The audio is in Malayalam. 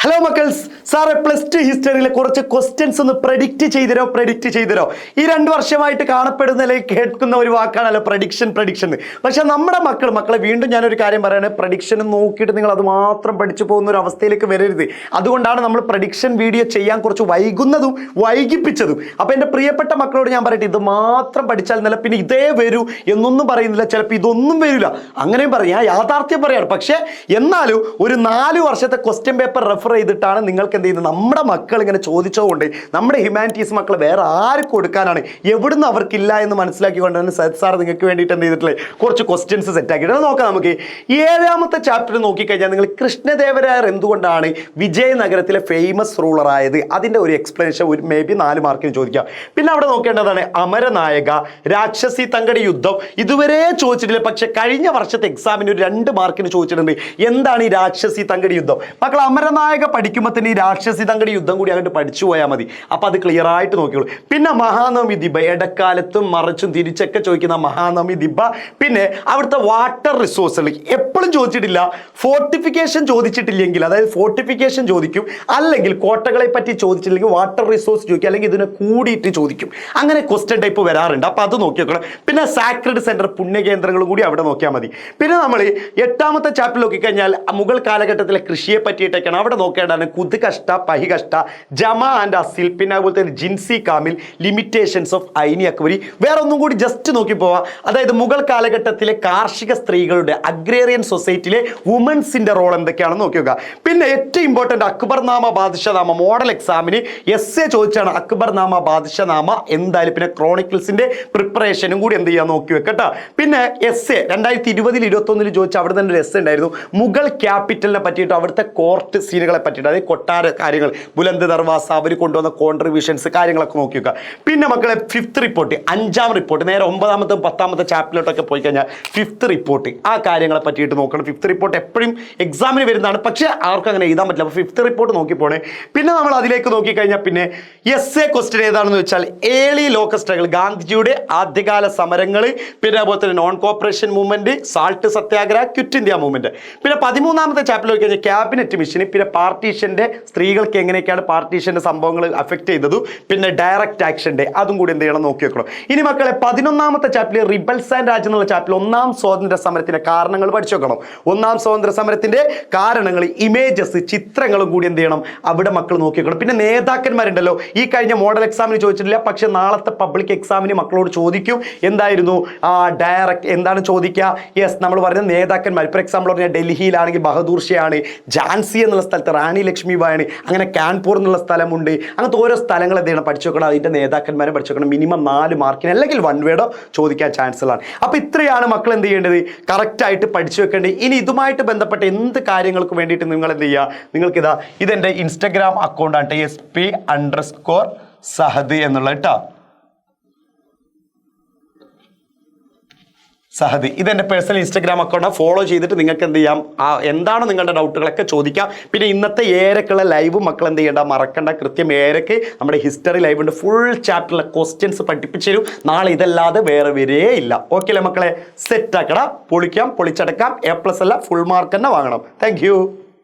ഹലോ മക്കൾസ്, സാറെ +2 ഹിസ്റ്ററിയിലെ കുറച്ച് ക്വസ്റ്റ്യൻസ് ഒന്ന് പ്രഡിക്റ്റ് ചെയ്തരോ. ഈ 2 വർഷമായിട്ട് കാണപ്പെടുന്ന അല്ലെങ്കിൽ കേൾക്കുന്ന ഒരു വാക്കാണല്ലോ പ്രഡിക്ഷൻ. പക്ഷെ നമ്മുടെ മക്കളെ വീണ്ടും ഞാനൊരു കാര്യം പറയുന്നത്, പ്രഡിക്ഷൻ നോക്കിയിട്ട് നിങ്ങൾ അത് മാത്രം പഠിച്ചു പോകുന്ന ഒരു അവസ്ഥയിലേക്ക് വരരുത്. അതുകൊണ്ടാണ് നമ്മൾ പ്രഡിക്ഷൻ വീഡിയോ ചെയ്യാൻ കുറച്ച് വൈകിപ്പിച്ചതും. അപ്പോൾ എൻ്റെ പ്രിയപ്പെട്ട മക്കളോട് ഞാൻ പറയട്ടെ, ഇത് മാത്രം പഠിച്ചാൽ നല്ല, പിന്നെ ഇതേ വരൂ എന്നൊന്നും പറയുന്നില്ല, ചിലപ്പോൾ ഇതൊന്നും വരില്ല, അങ്ങനെയും പറയും. ഞാൻ യാഥാർത്ഥ്യം പറയാണ്. പക്ഷേ എന്നാലും ഒരു 4 വർഷത്തെ ക്വസ്റ്റ്യൻ പേപ്പർ റെഫർ ചെയ്തിട്ടാണ് നിങ്ങൾക്ക് എന്ത് ചെയ്യുന്നത്, നമ്മുടെ മക്കൾ ഇങ്ങനെ ചോദിച്ചതുകൊണ്ട് നമ്മുടെ ഹ്യൂമാനിറ്റീസ് മക്കൾ വേറെ ആർക്ക് കൊടുക്കാനാണ്, എവിടുന്ന് അവർക്കില്ല എന്ന് മനസ്സിലാക്കിക്കൊണ്ടാണ് സദ് സാർ നിങ്ങൾക്ക് വേണ്ടിയിട്ട് എന്ത് ചെയ്തിട്ടുള്ളത്, കുറച്ച് ക്വസ്റ്റ്യൻസ് സെറ്റ് ആക്കിയിട്ട് നോക്കാം. നമുക്ക് 7ാമത്തെ ചാപ്റ്റർ നോക്കിക്കഴിഞ്ഞാൽ നിങ്ങൾ കൃഷ്ണദേവരായർ എന്തുകൊണ്ടാണ് വിജയനഗരത്തിലെ ഫേമസ് റൂളർ ആയത്, അതിൻ്റെ ഒരു എക്സ്പ്ലനേഷൻ ഒരു മേബി 4 മാർക്കിന് ചോദിക്കാം. പിന്നെ അവിടെ നോക്കേണ്ടതാണ് അമരനായക, രാക്ഷസി തങ്കടി യുദ്ധം. ഇതുവരെ ചോദിച്ചിട്ടില്ല, പക്ഷെ കഴിഞ്ഞ വർഷത്തെ എക്സാമിന് ഒരു 2 മാർക്കിന് ചോദിച്ചിട്ടുണ്ട്. എന്താണ് ഈ രാക്ഷസി തങ്കടി യുദ്ധം? മക്കൾ അമരനായക പഠിക്കുമ്പോൾ തന്നെ ഈ രാക്ഷസി തങ്കടി യുദ്ധം കൂടി അങ്ങോട്ട് പഠിച്ചു പോയാൽ മതി. അപ്പോൾ അത് ക്ലിയർ ആയിട്ട് നോക്കിയോളൂ. പിന്നെ മഹാനവമി ദിബ, ഇടക്കാലത്തും മറിച്ചും തിരിച്ചൊക്കെ ചോദിക്കുന്ന മഹാനവമി ദിബ. പിന്നെ അവിടുത്തെ വാട്ടർ റിസോഴ്സുകൾ എപ്പോഴും ചോദിച്ചിട്ടില്ല, ഫോർട്ടിഫിക്കേഷൻ ചോദിച്ചിട്ടില്ലെങ്കിൽ, അതായത് ഫോർട്ടിഫിക്കേഷൻ ചോദിക്കും, അല്ലെങ്കിൽ കോട്ടകളെ പറ്റി ചോദിച്ചില്ലെങ്കിൽ വാട്ടർ റിസോഴ്സ് ചോദിക്കും, അല്ലെങ്കിൽ ഇതിനെ കൂടിയിട്ട് ചോദിക്കും. അങ്ങനെ ക്വസ്റ്റ്യൻ ടൈപ്പ് വരാറുണ്ട്. അപ്പോൾ അത് നോക്കി നോക്കണം. പിന്നെ സാക്രഡ് സെന്റർ, പുണ്യകേന്ദ്രങ്ങളും കൂടി അവിടെ നോക്കിയാൽ മതി. പിന്നെ നമ്മൾ 8ാമത്തെ ചാപ്റ്റർ നോക്കിക്കഴിഞ്ഞാൽ മുഗൾ കാലഘട്ടത്തിലെ കൃഷിയെ പറ്റിയിട്ടൊക്കെയാണ്. അവിടെ നോക്കേണ്ടതാണ് കുദ്കഷ്ട, പഹികഷ്ട, ജമ ആൻഡ് അസിൽ, പിന്നെ അതുപോലെ തന്നെ ജിൻസി കാമിൽ, ലിമിറ്റേഷൻസ് ഓഫ് ഐനി അക്ബരി. വേറെ ഒന്നും കൂടി ജസ്റ്റ് നോക്കി പോവാം. അതായത് മുഗൾ കാലഘട്ടത്തിലെ കാർഷിക സ്ത്രീകളുടെ അഗ്രേറിയൻ സൊസൈറ്റിയിലെ വുമൻസിന്റെ റോൾ എന്തൊക്കെയാണെന്ന് നോക്കി നോക്കുക. പിന്നെ ഏറ്റവും ഇമ്പോർട്ടൻ്റ് അക്ബർനാമ ബാദ്ഷാനാമ, മോഡൽ എക്സാമിന് എസ്സേ ചോദിച്ചാണ് അക്ബർനാമ ബാദ്ഷാനാമ എന്തായാലും. പിന്നെ ക്രോണിക്കിൾസിന്റെ പ്രിപ്പറേഷനും കൂടി എന്ത് ചെയ്യാൻ നോക്കി വെക്കട്ടോ. പിന്നെ എസ്സേ 2020-21 ചോദിച്ച അവിടെ തന്നെ ഒരു എസ്സേ ഉണ്ടായിരുന്നു, മുഗൾ ക്യാപിറ്റലിനെ പറ്റിയിട്ട്, അവിടുത്തെ കോർട്ട് സീനുകളെ പറ്റിയിട്ട്, അതായത് കൊട്ടാര കാര്യങ്ങൾ, ബുലന്ദ് ദർവാസ, അവർ കൊണ്ടുവന്ന കോൺട്രിബ്യൂഷൻസ്, കാര്യങ്ങളൊക്കെ നോക്കി വെക്കുക. പിന്നെ മക്കളെ 5th റിപ്പോർട്ട്, 5ാം റിപ്പോർട്ട്, നേരെ 9ാമത്തെ 10ാമത്തെ ചാപ്റ്ററിലോട്ടൊക്കെ പോയി കഴിഞ്ഞാൽ 5th റിപ്പോർട്ട്, ആ കാര്യങ്ങളെ പറ്റിയിട്ട് നോക്കണം. 5th റിപ്പോർട്ട് എപ്പോഴും എക്സാമിന് വരുന്നതാണ്, പക്ഷേ ആർക്കും അങ്ങനെ എഴുതാൻ പറ്റില്ല. അപ്പോൾ 5th റിപ്പോർട്ട് നോക്കി പോണേ. പിന്നെ നമ്മൾ അതിലേക്ക് നോക്കിക്കഴിഞ്ഞാൽ പിന്നെ എസ്സേ ക്വസ്റ്റ്യൻ ഏതാണെന്ന് വെച്ചാൽ ഏർലി ലോക്കൽ സ്ട്രഗിൾ, ഗാന്ധിജിയുടെ ആദ്യകാല സമരങ്ങൾ, പിന്നെ അതുപോലെ തന്നെ നോൺ കോപ്പറേഷൻ മൂവ്മെന്റ്, സാൾട്ട് സത്യാഗ്രഹ, ക്വിറ്റ് ഇന്ത്യ മൂവ്മെന്റ്. പിന്നെ 13ാമത്തെ ചാപ്റ്ററിൽ നോക്കി കഴിഞ്ഞാൽ ക്യാബിനറ്റ് മിഷൻ, പിന്നെ പാർട്ടീഷന്റെ സ്ത്രീകൾക്ക് എങ്ങനെയൊക്കെയാണ് പാർട്ടീഷന്റെ സംഭവങ്ങൾ അഫക്റ്റ് ചെയ്തത്, പിന്നെ ഡയറക്റ്റ് ആക്ഷന്റെ, അതും കൂടി എന്ത് ചെയ്യണം നോക്കി വെക്കണം. ഇനി മക്കളെ 11ാമത്തെ ചാപ്റ്ററിൽ റിബൽസ് ആൻഡ് രാജ് എന്നുള്ള ചാപ്റ്ററിൽ 1ാം സ്വാതന്ത്ര്യ സമരത്തിന്റെ കാരണങ്ങൾ പഠിച്ചു വെക്കണം. 1ാം സ്വാതന്ത്ര്യ സമരത്തിന്റെ കാരണങ്ങൾ, ഇമേജസ്, ചിത്രങ്ങളും കൂടി എന്ത് ചെയ്യണം അവിടെ മക്കൾ നോക്കി വെക്കണം. പിന്നെ നേതാക്കന്മാരുണ്ടല്ലോ, ഈ കഴിഞ്ഞ മോഡൽ എക്സാമിന് ചോദിച്ചിട്ടില്ല, പക്ഷെ നാളത്തെ പബ്ലിക് എക്സാമിന് മക്കളോട് ചോദിക്കും. എന്തായിരുന്നു ഡയറക്റ്റ്, എന്താണ് ചോദിക്കുക? യെസ്, നമ്മൾ പറയുന്ന നേതാക്കന്മാർ. ഫോർ എക്സാമ്പിൾ പറഞ്ഞാൽ ഡൽഹിയിലാണെങ്കിൽ ബഹദൂർ ഷാണ്, ഝാൻസി എന്നുള്ള സ്ഥലത്ത് റാണി ലക്ഷ്മിബായാണ്, അങ്ങനെ കാൺപൂർ എന്നുള്ള സ്ഥലമുണ്ട്. അങ്ങനത്തെ ഓരോ സ്ഥലങ്ങൾ എന്ത് ചെയ്യണം പഠിച്ചു വെക്കണം. അതിൻ്റെ നേതാക്കന്മാരെ പഠിച്ചു വെക്കണം. മിനിമം 4 മാർക്കിന് അല്ലെങ്കിൽ 1 വേർഡോ ചോദിക്കാൻ ചാൻസുകളാണ്. അപ്പോൾ ഇത്രയാണ് മക്കൾ എന്ത് ചെയ്യേണ്ടത്, കറക്റ്റായിട്ട് പഠിച്ചു വെക്കേണ്ടത്. ഇനി ഇതുമായിട്ട് ബന്ധപ്പെട്ട എന്ത് കാര്യങ്ങൾക്ക് വേണ്ടിയിട്ട് നിങ്ങൾ എന്ത് ചെയ്യുക, നിങ്ങൾക്കിതാ ഇതെൻ്റെ ഇൻസ്റ്റഗ്രാം അക്കൗണ്ടാണ്, SP_Sahad എന്നുള്ള കേട്ടോ, സഹദ്. ഇതെൻ്റെ പേഴ്സണൽ ഇൻസ്റ്റാഗ്രാം അക്കൗണ്ടാണ്. ഫോളോ ചെയ്തിട്ട് നിങ്ങൾക്ക് എന്ത് ചെയ്യാം, എന്താണ് നിങ്ങളുടെ ഡൗട്ടുകളൊക്കെ ചോദിക്കാം. പിന്നെ ഇന്നത്തെ 7:00ക്കുള്ള ലൈവ് മക്കൾ എന്ത് ചെയ്യേണ്ട, മറക്കണ്ട. കൃത്യം 7:00ക്ക് നമ്മുടെ ഹിസ്റ്ററി ലൈവ് ഉണ്ട്. ഫുൾ ചാപ്റ്ററിലെ ക്വസ്റ്റ്യൻസ് പഠിപ്പിച്ചു തരും. നാളെ ഇതല്ലാതെ വേറെ വരേ ഇല്ല. ഓക്കെ അല്ലേ മക്കളെ? സെറ്റ് ആക്കടാ, പൊളിക്കാം, പൊളിച്ചടക്കാം. A+ അല്ല, ഫുൾ മാർക്ക് തന്നെ വാങ്ങണം. താങ്ക്